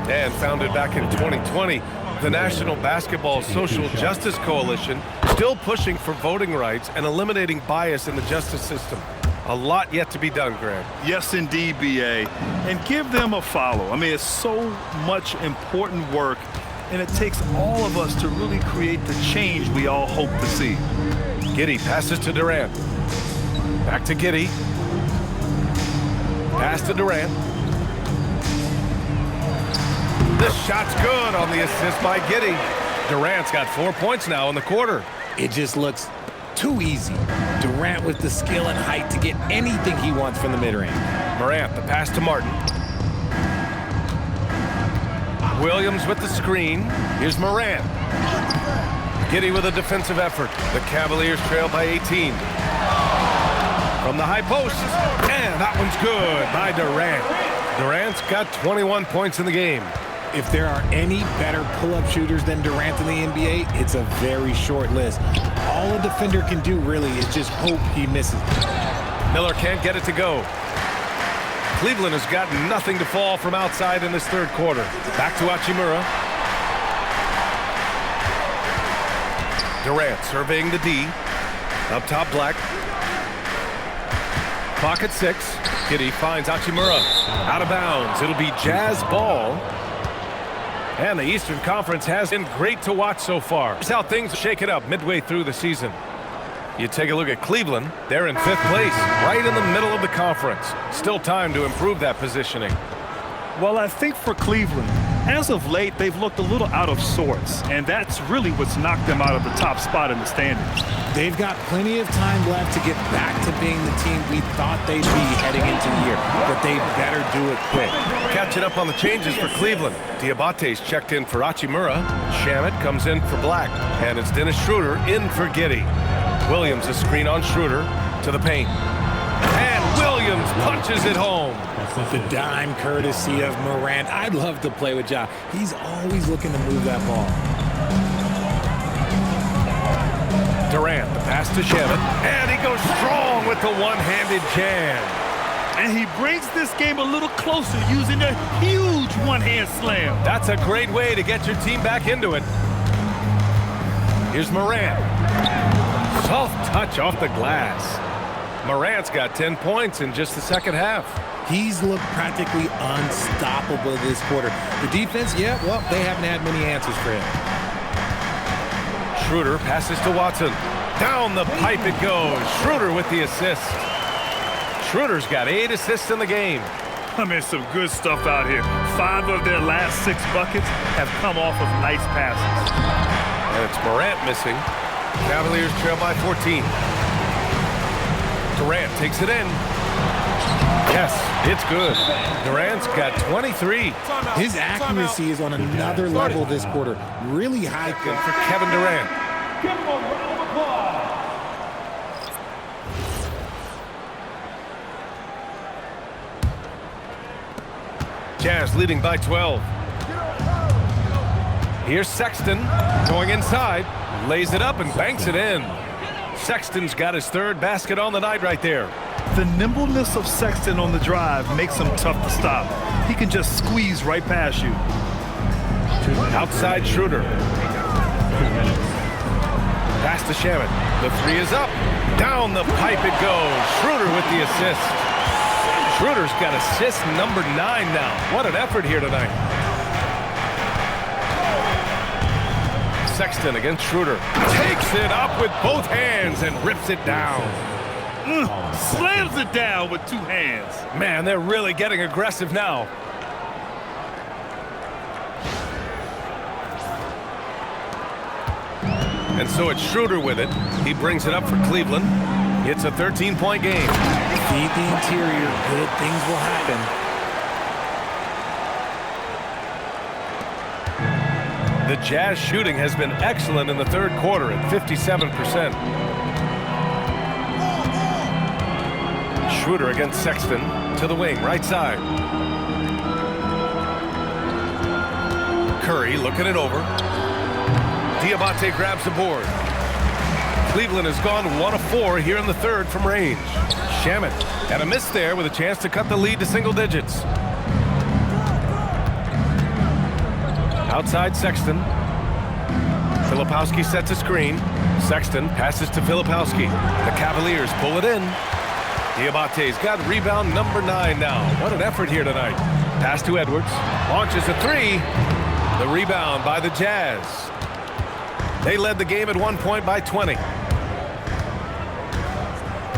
And founded back in 2020, the National Basketball Social Justice Coalition still pushing for voting rights and eliminating bias in the justice system. A lot yet to be done, Grant. Yes, indeed, B.A. And give them a follow. I mean, it's so much important work, and it takes all of us to really create the change we all hope to see. Giddey passes to Durant. Back to Giddey. Pass to Durant. This shot's good on the assist by Giddey. Durant's got 4 points now in the quarter. It just looks Too easy. Durant with the skill and height to get anything he wants from the mid-range. Morant, the pass to Martin. Williams with the screen. Here's Morant. Giddey with a defensive effort. The Cavaliers trail by 18. From the high post. And that one's good by Durant. Durant's got 21 points in the game. If there are any better pull-up shooters than Durant in the NBA, it's a very short list. All a defender can do really is just hope he misses. Miller can't get it to go. Cleveland has got nothing to fall from outside in this third quarter. Back to Hachimura. Durant surveying the D. Up top, Black. Clock at 6. Giddey finds Hachimura. Out of bounds. It'll be Jazz ball. And the Eastern Conference has been great to watch so far. Here's how things shake it up midway through the season. You take a look at Cleveland. They're in 5th place, right in the middle of the conference. Still time to improve that positioning. Well, I think for Cleveland, as of late, they've looked a little out of sorts, and that's really what's knocked them out of the top spot in the standings. They've got plenty of time left to get back to being the team we thought they'd be heading into the year, but they better do it quick. Catching up on the changes for Cleveland. Diabate's checked in for Hachimura. Shamet comes in for Black, and it's Dennis Schroeder in for Giddey. Williams a screen on Schroeder to the paint. And Williams punches it home. The dime courtesy of Morant. I'd love to play with Ja. He's always looking to move that ball. Durant, the pass to Shamet. And he goes strong with the one-handed jam. And he brings this game a little closer using a huge one-hand slam. That's a great way to get your team back into it. Here's Morant. Soft touch off the glass. Morant's got 10 points in just the second half. He's looked practically unstoppable this quarter. The defense, yeah, well, they haven't had many answers for him. Schroeder passes to Watson. Down the pipe it goes. Schroeder with the assist. Schroeder's got 8 assists in the game. I mean, some good stuff out here. 5 of their last 6 buckets have come off of nice passes. And it's Morant missing. Cavaliers trail by 14. Durant takes it in. Yes, it's good. Durant's got 23. His accuracy is on another level this quarter. Really high for Kevin Durant. Jazz leading by 12. Here's Sexton going inside. Lays it up and banks it in. Sexton's got his 3rd basket on the night right there. The nimbleness of Sexton on the drive makes him tough to stop. He can just squeeze right past you. Outside Schroeder. Pass to Shamet. The 3 is up. Down the pipe it goes. Schroeder with the assist. Schroeder's got assist number 9 now. What an effort here tonight. Sexton against Schroeder. Takes it up with both hands and rips it down. Slams it down with 2 hands. Man, they're really getting aggressive now. And so it's Schroeder with it. He brings it up for Cleveland. It's a 13-point game. Feed the interior. Good things will happen. The Jazz shooting has been excellent in the third quarter at 57%. Schroeder against Sexton to the wing, right side. Curry looking it over. Diabate grabs the board. Cleveland has gone 1 of 4 here in the third from range. Shamet had a miss there with a chance to cut the lead to single digits. Outside Sexton. Filipowski sets a screen. Sexton passes to Filipowski. The Cavaliers pull it in. Diabate's got rebound number 9 now. What an effort here tonight. Pass to Edwards. Launches a 3. The rebound by the Jazz. They led the game at 1 point by 20.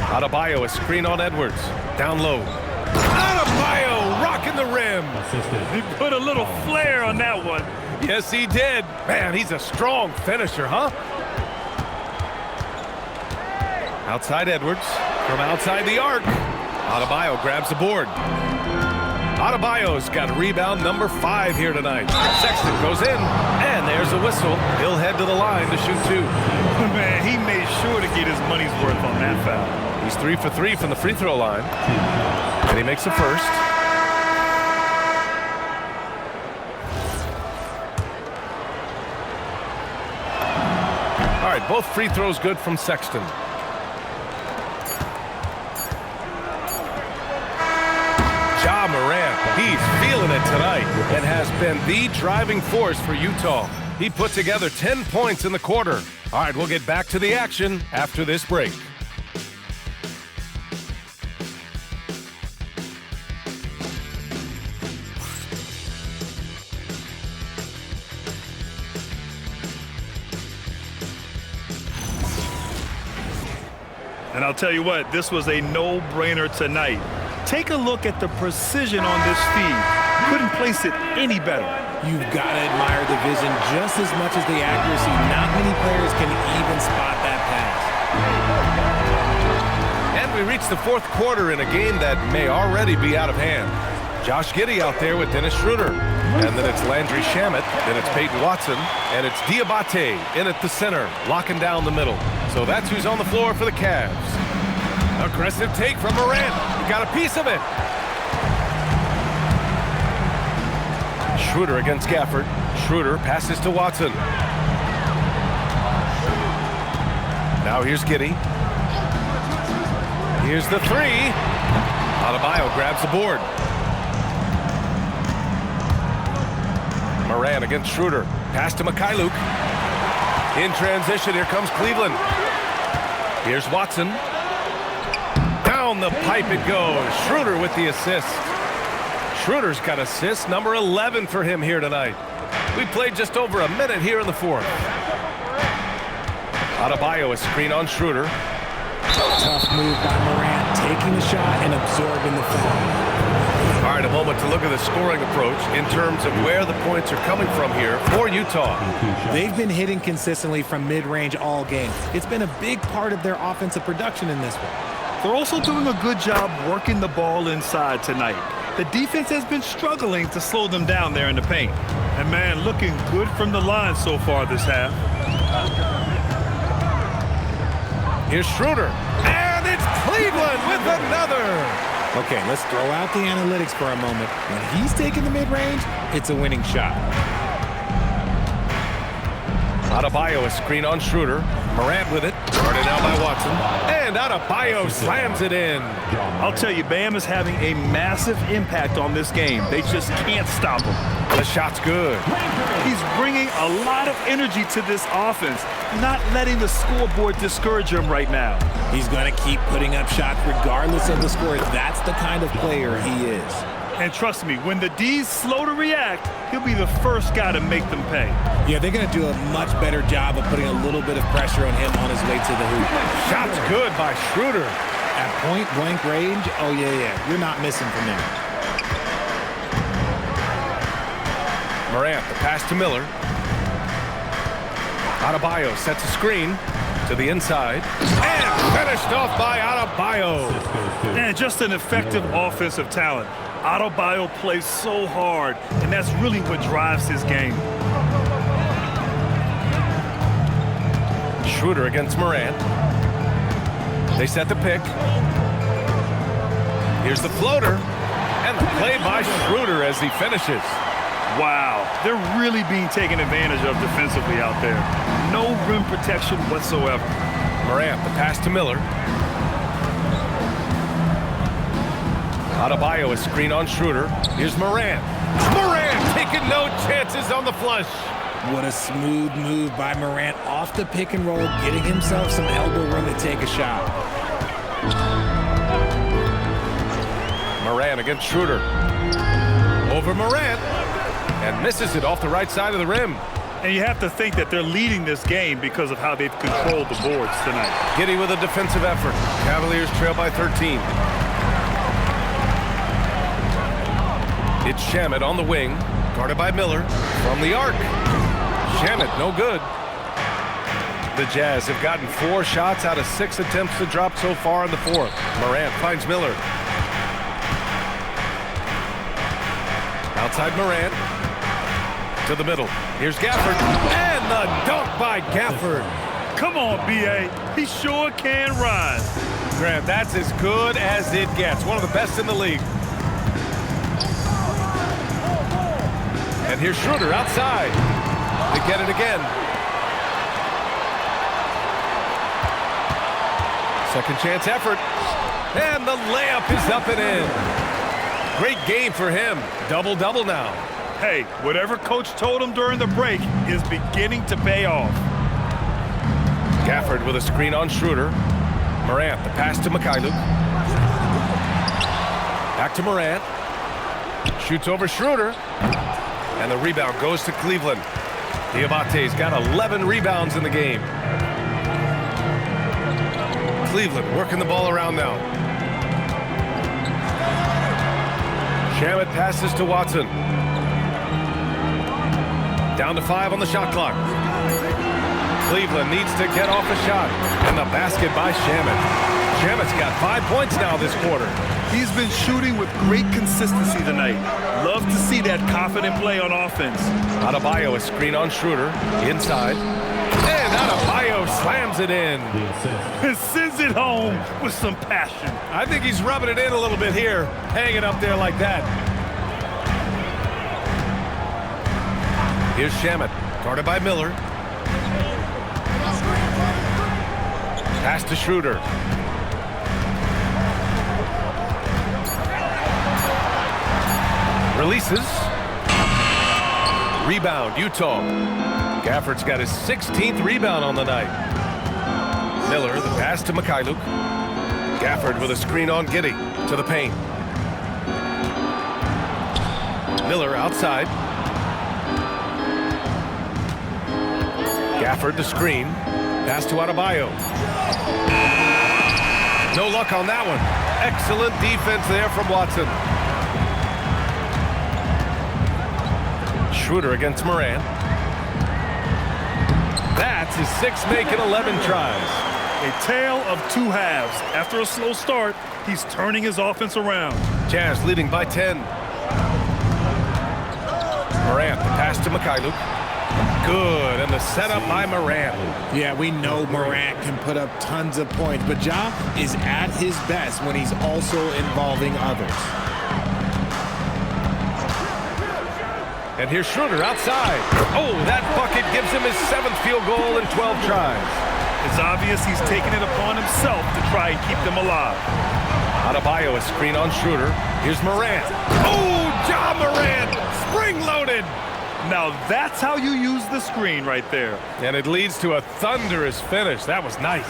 Adebayo a screen on Edwards. Down low. Adebayo rocking the rim. He put a little flair on that one. Yes, he did. Man, he's a strong finisher, huh? Outside Edwards. From outside the arc. Adebayo grabs the board. Adebayo's got rebound number 5 here tonight. Sexton goes in, and there's a whistle. He'll head to the line to shoot 2. Man, he made sure to get his money's worth on that foul. He's 3 for 3 from the free throw line. And he makes the first. All right, both free throws good from Sexton. Ja Morant, he's feeling it tonight and has been the driving force for Utah. He put together 10 points in the quarter. All right, we'll get back to the action after this break. And I'll tell you what, this was a no-brainer tonight. Take a look at the precision on this feed. Couldn't place it any better. You've got to admire the vision just as much as the accuracy. Not many players can even spot that pass. And we reach the fourth quarter in a game that may already be out of hand. Josh Giddey out there with Dennis Schroeder. And then it's Landry Shamet, then it's Peyton Watson, and it's Diabate in at the center, locking down the middle. So that's who's on the floor for the Cavs. Aggressive take from Morant. He got a piece of it. Schroeder against Gafford. Schroeder passes to Watson. Now here's Giddey. Here's the 3. Adebayo grabs the board. Morant against Schroeder. Pass to Mikhailuk. In transition, here comes Cleveland. Here's Watson. Down the pipe it goes. Schroeder with the assist. Schroeder's got assist number 11 for him here tonight. We played just over a minute here in the fourth. Adebayo a screen on Schroeder. Tough move by Morant, taking the shot and absorbing the foul. All right, a moment to look at the scoring approach in terms of where the points are coming from here for Utah. They've been hitting consistently from mid-range all game. It's been a big part of their offensive production in this one. They're also doing a good job working the ball inside tonight. The defense has been struggling to slow them down there in the paint. And, man, looking good from the line so far this half. Here's Schroeder. And it's Cleveland with another. Okay, let's throw out the analytics for a moment. When he's taking the mid-range, it's a winning shot. Adebayo a screen on Schroeder. Morant with it. Guarded now by Watson. And Adebayo slams it in. I'll tell you, Bam is having a massive impact on this game. They just can't stop him. The shot's good. He's bringing a lot of energy to this offense, not letting the scoreboard discourage him right now. He's going to keep putting up shots regardless of the score. That's the kind of player he is. And trust me, when the D's slow to react, he'll be the first guy to make them pay. Yeah, they're going to do a much better job of putting a little bit of pressure on him on his way to the hoop. Shot's good by Schroeder. At point-blank range, oh, yeah. You're not missing from there. Morant, the pass to Miller. Adebayo sets a screen to the inside. And finished off by Adebayo. And just an effective offensive talent. Adebayo plays so hard, and that's really what drives his game. Schroeder against Morant. They set the pick. Here's the floater. And the play by Schroeder as he finishes. Wow, they're really being taken advantage of defensively out there. No rim protection whatsoever. Morant, the pass to Miller. Adebayo a screen on Schroeder. Here's Morant. Morant taking no chances on the flush. What a smooth move by Morant off the pick and roll, getting himself some elbow room to take a shot. Morant against Schroeder. Over Morant. And misses it off the right side of the rim. And you have to think that they're leading this game because of how they've controlled the boards tonight. Giddey with a defensive effort. Cavaliers trail by 13. It's Shamet on the wing, guarded by Miller from the arc. Shamet, no good. The Jazz have gotten 4 shots out of 6 attempts to drop so far in the fourth. Morant finds Miller. Outside Morant. To the middle. Here's Gafford. And the dunk by Gafford. Come on, B.A. He sure can rise. Grant, that's as good as it gets. One of the best in the league. And here's Schroeder outside. They get it again. Second chance effort. And the layup is up and in. Great game for him. Double-double now. Hey, whatever coach told him during the break is beginning to pay off. Gafford with a screen on Schroeder. Morant, the pass to Mikhailuk. Back to Morant. Shoots over Schroeder. And the rebound goes to Cleveland. Diabate's got 11 rebounds in the game. Cleveland working the ball around now. Shamet passes to Watson. Down to 5 on the shot clock. Cleveland needs to get off a shot. And the basket by Shamet. Shamet's got 5 points now this quarter. He's been shooting with great consistency tonight. Love to see that confident play on offense. Adebayo, a screen on Schroeder. Inside. And Adebayo slams it in. And sends it home with some passion. I think he's rubbing it in a little bit here. Hanging up there like that. Here's Shamet. Guarded by Miller. Pass to Schroeder. Releases. Rebound, Utah. Gafford's got his 16th rebound on the night. Miller, the pass to Mikhailuk. Gafford with a screen on Giddey to the paint. Miller outside. Gafford the screen. Pass to Adebayo. No luck on that one. Excellent defense there from Watson. Schroeder against Morant. That's his 6th make in 11 tries. A tale of 2 halves. After a slow start, he's turning his offense around. Jazz leading by 10. Morant, the pass to Mikhailuk. Good, and the setup by Morant. Yeah, we know Morant can put up tons of points, but Ja is at his best when he's also involving others. And here's Schroeder outside. Oh, that bucket gives him his 7th field goal in 12 tries. It's obvious he's taking it upon himself to try and keep them alive. Adebayo, a screen on Schroeder. Here's Morant. Oh, Ja Morant, spring-loaded. Now that's how you use the screen right there. And it leads to a thunderous finish. That was nice.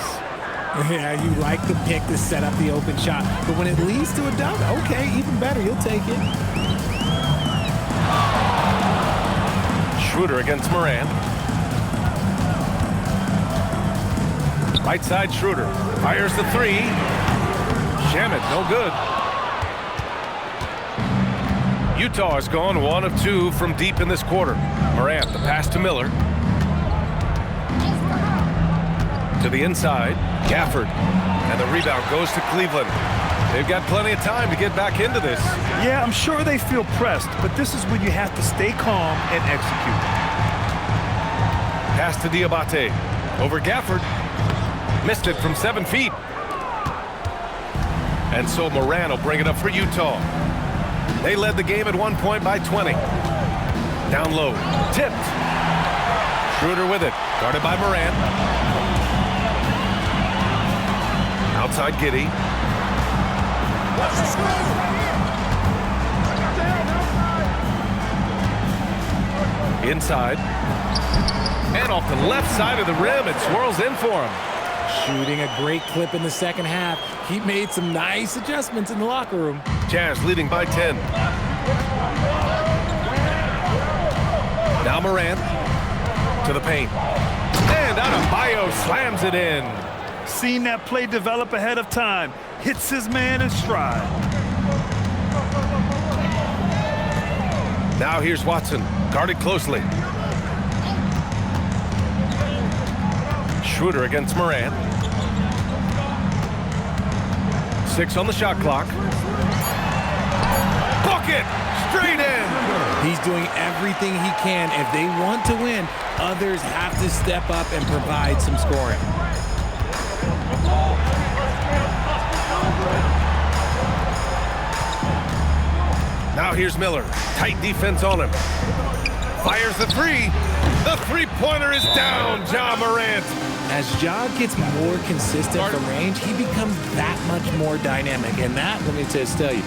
Yeah, you like the pick to set up the open shot. But when it leads to a dunk, okay, even better. You'll take it. Schroeder against Morant. Right side Schroeder. Fires the 3. Shamet, no good. Utah has gone 1 of 2 from deep in this quarter. Morant, the pass to Miller. To the inside, Gafford. And the rebound goes to Cleveland. They've got plenty of time to get back into this. Yeah, I'm sure they feel pressed, but this is when you have to stay calm and execute. Pass to Diabate. Over Gafford. Missed it from 7 feet. And so Morant will bring it up for Utah. They led the game at one point by 20. Down low. Tipped. Schroeder with it. Guarded by Morant. Outside Giddey. Inside. And off the left side of the rim, it swirls in for him. Shooting a great clip in the second half. He made some nice adjustments in the locker room. Jazz leading by 10. Now Morant to the paint. And Adebayo slams it in. Seen that play develop ahead of time. Hits his man in stride. Now here's Watson, guarded closely. Schroeder against Morant. 6 on the shot clock. Bucket! Straight in! He's doing everything he can. If they want to win, others have to step up and provide some scoring. Now here's Miller. Tight defense on him. Fires the three. The three-pointer is down, Ja Morant. As Ja gets more consistent from range, he becomes that much more dynamic. And that, let me just tell you,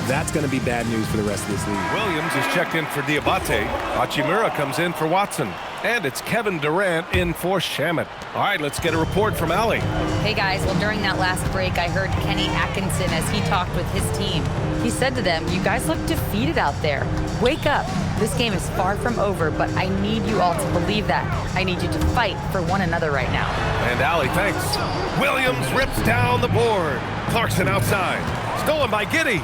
that's going to be bad news for the rest of this league. Williams is checked in for Diabate. Hachimura comes in for Watson. And it's Kevin Durant in for Shamet. All right, let's get a report from Allie. Hey guys, well during that last break I heard Kenny Atkinson as he talked with his team. He said to them, you guys look defeated out there. Wake up. This game is far from over, but I need you all to believe that. I need you to fight for one another right now. And Allie, thanks. Williams rips down the board. Clarkson outside. Stolen by Giddey.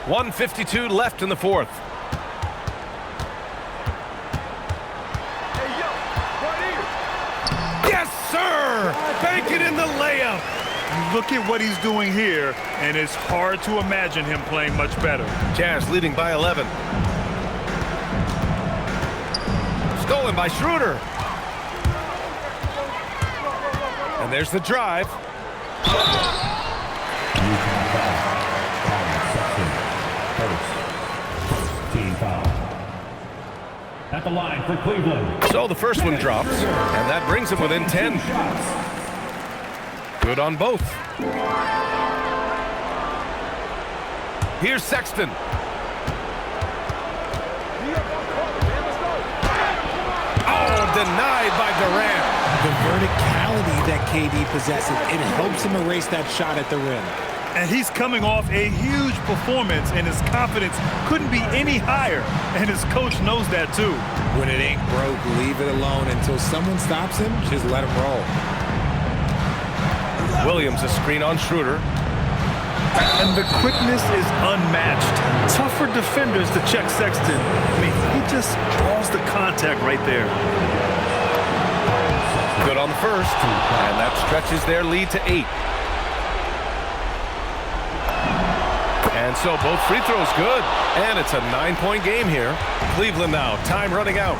1:52 left in the fourth. Yes, sir! Bank it in the layup. Look at what he's doing here, and it's hard to imagine him playing much better. Jazz leading by 11. Stolen by Schroeder. And there's the drive. At the line for Cleveland. So the first one drops, and that brings him within 10. Good on both. Here's Sexton. Oh, denied by Durant. The verticality that KD possesses, it helps him erase that shot at the rim. And he's coming off a huge performance, and his confidence couldn't be any higher. And his coach knows that too. When it ain't broke, leave it alone until someone stops him. Just let him roll. Williams a screen on Schroeder. And the quickness is unmatched. Tough for defenders to check Sexton. I mean, he just draws the contact right there. Good on the first, and that stretches their lead to 8. And so both free throws good, and it's a 9-point game here. Cleveland now, time running out.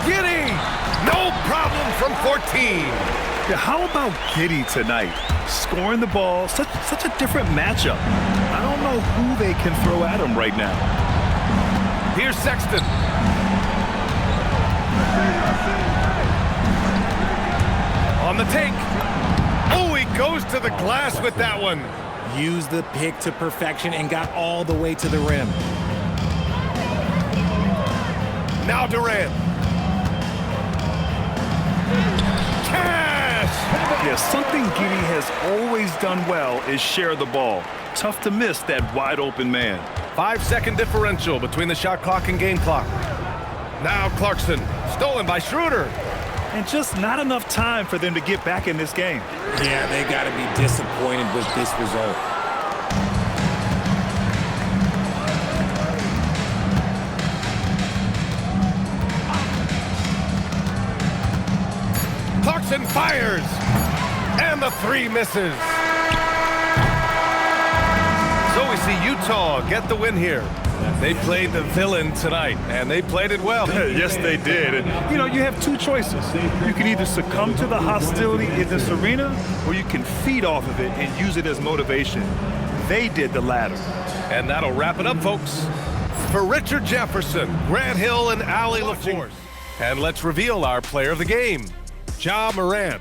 Giddey, no problem from 14. Yeah, how about Giddey tonight? Scoring the ball, such a different matchup. I don't know who they can throw at him right now. Here's Sexton. On the take. Oh, he goes to the glass with that one. Used the pick to perfection and got all the way to the rim. Now Durant. Cash! Yeah, something Giddey has always done well is share the ball. Tough to miss that wide open man. 5-second differential between the shot clock and game clock. Now Clarkson, stolen by Schroeder. And just not enough time for them to get back in this game. Yeah, they got to be disappointed with this result. Clarkson fires, and the three misses. So we see Utah get the win here. They played the villain tonight, and they played it well. Yes, they did. And, you know, you have two choices. You can either succumb to the hostility in this arena, or you can feed off of it and use it as motivation. They did the latter. And that'll wrap it up, folks. For Richard Jefferson, Grant Hill, and Allie LaForce. And let's reveal our player of the game, Ja Morant.